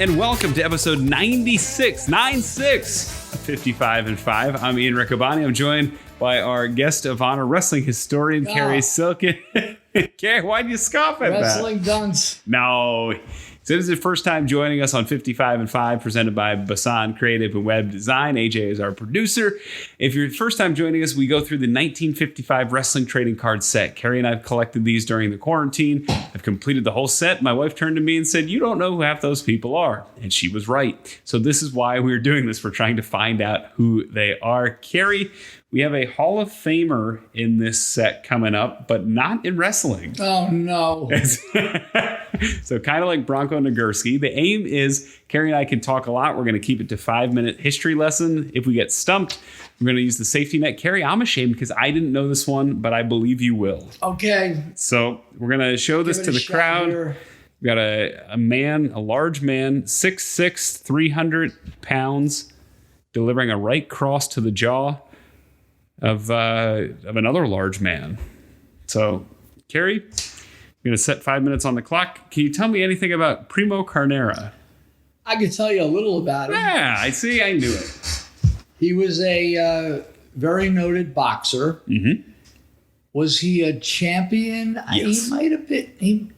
and welcome to episode 96 of 55 and 5. I'm Ian Riccoboni. I'm joined by our guest of honor, wrestling historian, Cary Silkin. Cary, why'd you scoff at Wrestling that? dunce. No. So this is the first time joining us on 55 and 5, presented by Bisson Creative and Web Design. AJ is our producer. If you're the first time joining us, we go through the 1955 wrestling trading card set. Cary and I have collected these during the quarantine. I've completed the whole set. My wife turned to me and said, "You don't know who half those people are." And she was right. So this is why we're doing this. We're trying to find out who they are. Cary, we have a Hall of Famer in this set coming up, but not in wrestling. Oh, no. So kind of like Bronco Nagurski, the aim is Cary and I can talk a lot. We're going to keep it to 5-minute history lesson. If we get stumped, we're going to use the safety net. Cary, I'm ashamed because I didn't know this one, but I believe you will. Okay. So we're going to show this to the crowd. Here. We got a man, a large man, 6'6", 300 pounds, delivering a right cross to the jaw of another large man. So, Cary, I'm going to set 5 minutes on the clock. Can you tell me anything about Primo Carnera? I can tell you a little about him. Yeah, I see. I knew it. He was a very noted boxer. Mm-hmm. Was he a champion? Yes. He might have been.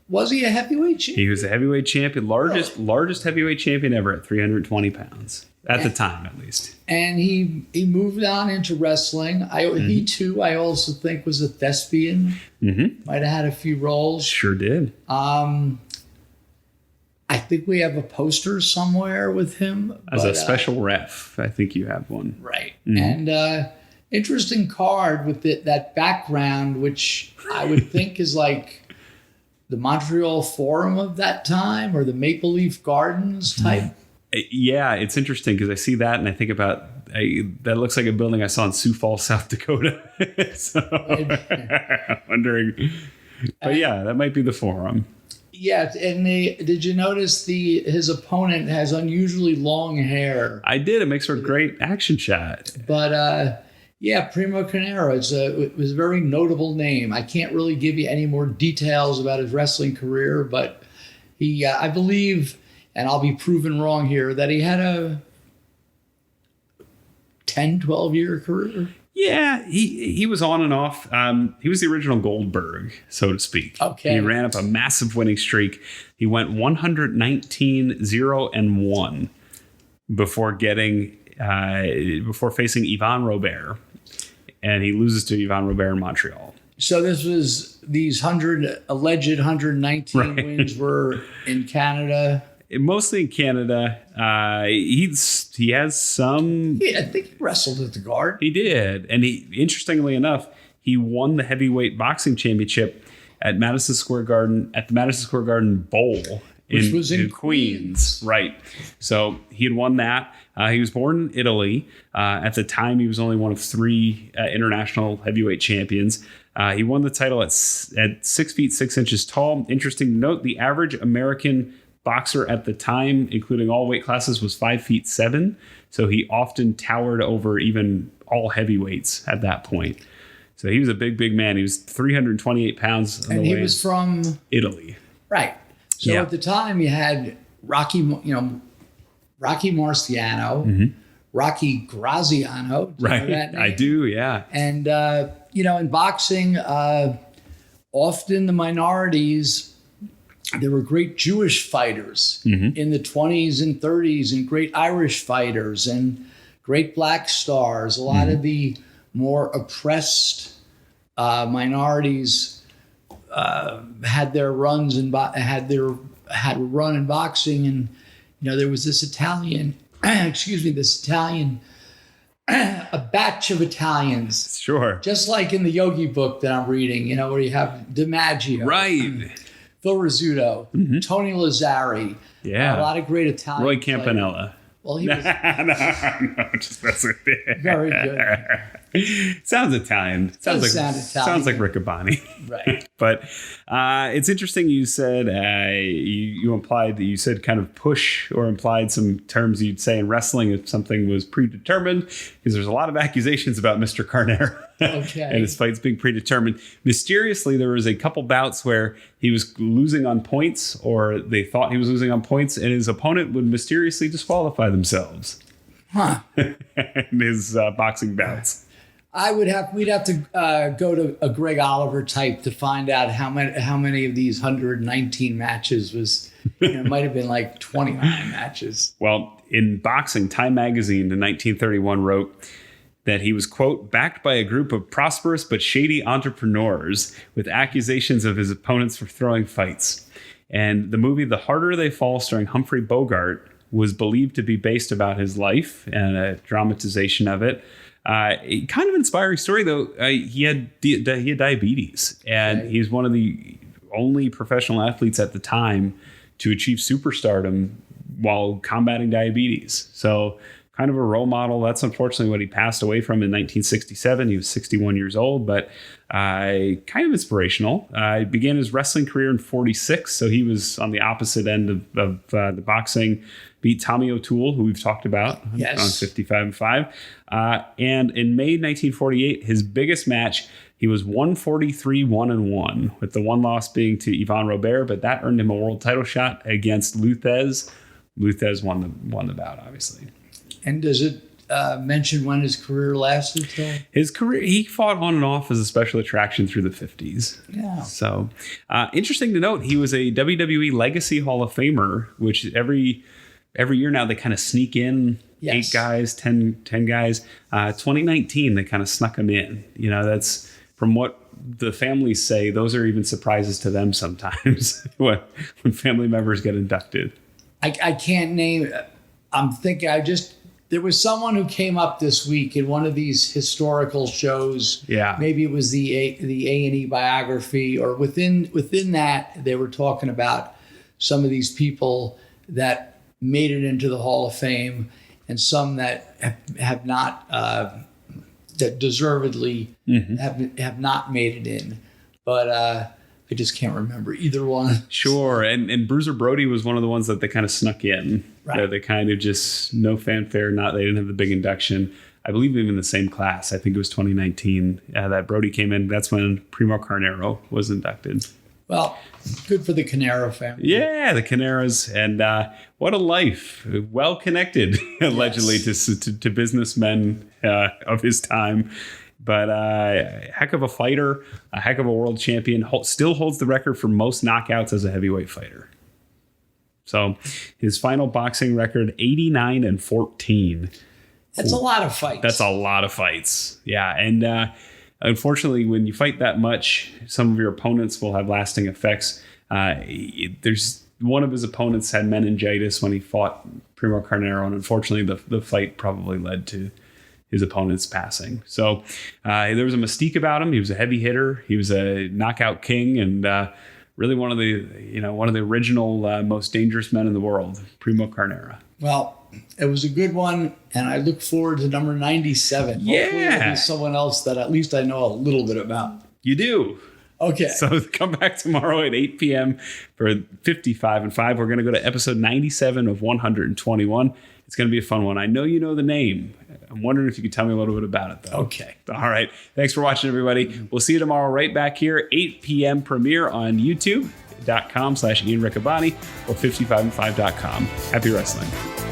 Was he a heavyweight champion? He was a heavyweight champion, largest heavyweight champion ever at 320 pounds. At the time, at least. And he moved on into wrestling. He, too, I also think was a thespian. Mm-hmm. Might have had a few roles. Sure did. I think we have a poster somewhere with him. As a special ref, I think you have one. Right. Mm-hmm. And interesting card with that background, which I would think is like the Montreal Forum of that time or the Maple Leaf Gardens type. Mm-hmm. Yeah, it's interesting because I see that and I think about that looks like a building I saw in Sioux Falls, South Dakota. So I'm wondering, but yeah, that might be the forum. Yeah, and did you notice his opponent has unusually long hair? I did. It makes for a great action shot. But yeah, Primo Carnera it was a very notable name. I can't really give you any more details about his wrestling career, but he, I believe, and I'll be proven wrong here, that he had a 10, 12-year career. Yeah, he was on and off. He was the original Goldberg, so to speak. Okay. He ran up a massive winning streak. He went 119-0-1 before facing Yvan Robert, and he loses to Yvan Robert in Montreal. So this was these alleged 119 wins were in Canada. Mostly in Canada. He has some. Yeah, I think he wrestled at the Guard. He did, and interestingly enough, he won the heavyweight boxing championship at Madison Square Garden at the Madison Square Garden Bowl, which was in Queens. Right? So he had won that. He was born in Italy. At the time, he was only one of 3 international heavyweight champions. He won the title at 6 feet 6 inches tall. Interesting to note, the average American boxer at the time, including all weight classes, was 5 feet 7. So he often towered over even all heavyweights at that point. So he was a big man. He was 328 pounds. And he was from Italy. Right. So at the time you had Rocky Marciano, mm-hmm. Rocky Graziano. Right. I do. Yeah. And, in boxing, often the minorities, there were great Jewish fighters mm-hmm. in the 20s and 30s and great Irish fighters and great black stars. A lot mm-hmm. of the more oppressed minorities had their runs and had a run in boxing. And, there was this Italian, a batch of Italians. Sure. Just like in the Yogi book that I'm reading, where you have DiMaggio. Right. Phil Rizzuto, mm-hmm. Tony Lazzari. Yeah. A lot of great Italian Roy Campanella. Well, he was no, just messing with you. Very good. Sounds Italian. Sounds like Riccoboni. Right. But it's interesting you said, you implied that you said kind of push or implied some terms you'd say in wrestling if something was predetermined, because there's a lot of accusations about Mr. Carnera. Okay. And his fights being predetermined. Mysteriously, there was a couple bouts where he was losing on points, or they thought he was losing on points, and his opponent would mysteriously disqualify themselves. Huh. In his boxing bouts. We'd have to go to a Greg Oliver type to find out how many of these 119 matches was. It might have been like 29 matches. Well, in boxing, Time magazine in 1931 wrote that he was, quote, backed by a group of prosperous but shady entrepreneurs with accusations of his opponents for throwing fights. And the movie The Harder They Fall, starring Humphrey Bogart, was believed to be based about his life and a dramatization of it. Kind of inspiring story, though. He had diabetes, and he's one of the only professional athletes at the time to achieve superstardom while combating diabetes. So kind of a role model. That's unfortunately what he passed away from in 1967. He was 61 years old, but kind of inspirational. He began his wrestling career in 1946, so he was on the opposite end of the boxing. Beat Tommy O'Toole, who we've talked about on 55 and 5. And in May 1948, his biggest match, he was 143-1-1, with the one loss being to Yvon Robert, but that earned him a world title shot against Luthez. Luthez won the bout, obviously. And does it mention when his career lasted till? His career, he fought on and off as a special attraction through the 50s. Yeah. So interesting to note, he was a WWE Legacy Hall of Famer, which every year now they kind of sneak in 8 guys, 10 guys. 2019, they kind of snuck him in. That's from what the families say. Those are even surprises to them sometimes when family members get inducted. I can't name. I'm thinking. There was someone who came up this week in one of these historical shows. Yeah. Maybe it was the A&E biography, or within that they were talking about some of these people that made it into the Hall of Fame, and some that have not, that deservedly have not made it in. But I just can't remember either one. Sure, and Bruiser Brody was one of the ones that they kind of snuck in. Right. They kind of just no fanfare. They didn't have the big induction. I believe even in the same class. I think it was 2019 that Brody came in. That's when Primo Carnera was inducted. Well, good for the Carnera family. Yeah, the Carneras, and what a life. Well connected, allegedly, to businessmen of his time. But a heck of a fighter, a heck of a world champion. Still holds the record for most knockouts as a heavyweight fighter. So his final boxing record, 89-14. That's a lot of fights. That's a lot of fights. Yeah, and unfortunately, when you fight that much, some of your opponents will have lasting effects. There's one of his opponents had meningitis when he fought Primo Carnera, and unfortunately, the fight probably led to his opponent's passing. So there was a mystique about him. He was a heavy hitter. He was a knockout king, and really one of the original most dangerous men in the world, Primo Carnera. Well, it was a good one, and I look forward to number 97. Yeah. Hopefully it'll be someone else that at least I know a little bit about. You do. Okay. So come back tomorrow at 8 p.m. for 55 and 5. We're going to go to episode 97 of 121. It's going to be a fun one. I know you know the name. I'm wondering if you could tell me a little bit about it, though. Okay. All right. Thanks for watching, everybody. We'll see you tomorrow right back here, 8 p.m. premiere on YouTube.com/Ian Riccaboni or 55and5.com. Happy wrestling.